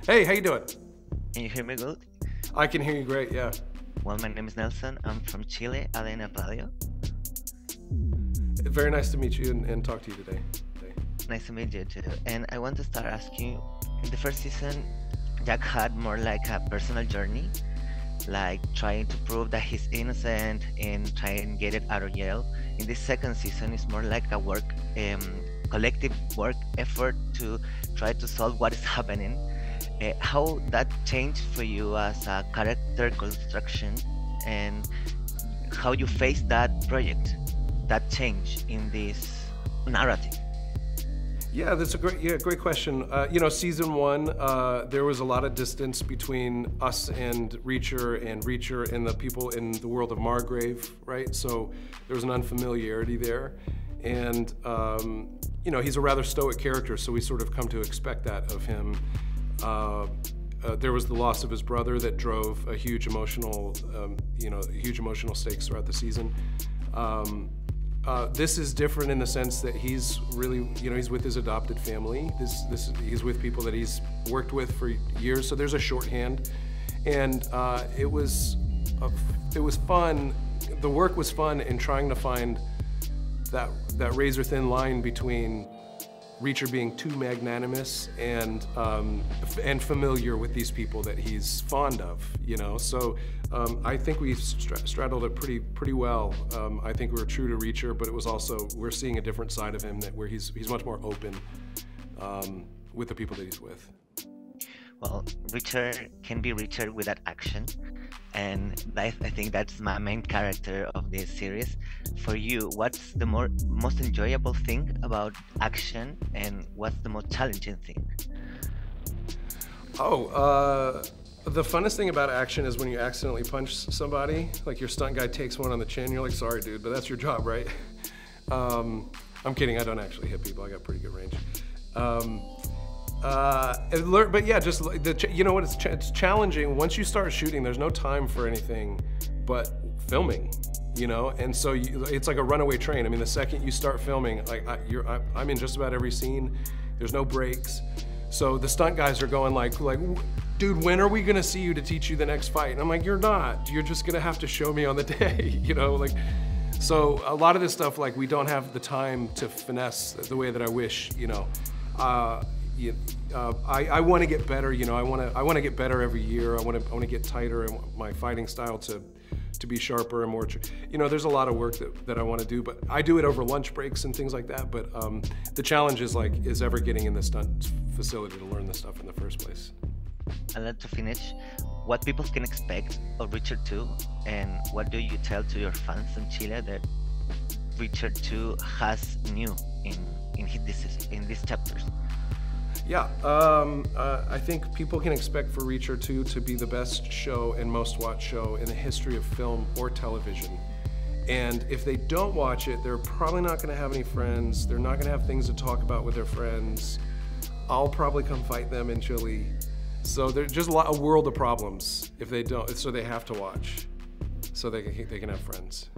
Hey, how you doing? Can you hear me good? I can hear you great, yeah. Well, my name is Nelson. I'm from Chile, ADN.cl. Very nice to meet you and talk to you today. Nice to meet you too. And I want to start asking you, in the first season, Jack had more like a personal journey, like trying to prove that he's innocent and trying to get it out of jail. In this second season, it's more like a collective work effort to try to solve what is happening. How that changed for you as a character construction, and how you face that project, that change in this narrative? Yeah, that's a great question. Season one, there was a lot of distance between us and Reacher and the people in the world of Margrave, right? So there was an unfamiliarity there. And, he's a rather stoic character, so we sort of come to expect that of him. There was the loss of his brother that drove a huge emotional stakes throughout the season. This is different in the sense that he's really, he's with his adopted family. He's with people that he's worked with for years, so there's a shorthand. And it was fun. The work was fun in trying to find that razor thin line between Reacher being too magnanimous and familiar with these people that he's fond of, So I think we straddled it pretty well. I think we were true to Reacher, but it was also, we're seeing a different side of him where he's much more open with the people that he's with. Well, Reacher can be Reacher without action, and I think that's my main character of this series. For you, what's the most enjoyable thing about action, and what's the most challenging thing? The funnest thing about action is when you accidentally punch somebody, like your stunt guy takes one on the chin, you're like, sorry dude, but that's your job, right? I'm kidding, I don't actually hit people, I got pretty good range. But yeah, just it's challenging. Once you start shooting, there's no time for anything but filming, and so it's like a runaway train. I mean, the second you start filming, I'm in just about every scene. There's no breaks. So the stunt guys are going like, dude, when are we gonna see you to teach you the next fight? And I'm like, you're not. You're just gonna have to show me on the day, So a lot of this stuff, we don't have the time to finesse the way that I wish, I want to get better. I want to get better every year. I want to get tighter in my fighting style to be sharper and more. There's a lot of work that I want to do, but I do it over lunch breaks and things like that. But the challenge is ever getting in the stunt facility to learn this stuff in the first place. I'd like to finish. What people can expect of Reacher 2, and what do you tell to your fans in Chile that Reacher 2 has new in these chapters? Yeah, I think people can expect for Reacher 2 to be the best show and most watched show in the history of film or television. And if they don't watch it, they're probably not going to have any friends. They're not going to have things to talk about with their friends. I'll probably come fight them in Chile. So there's just a world of problems if they don't, so they have to watch so they can have friends.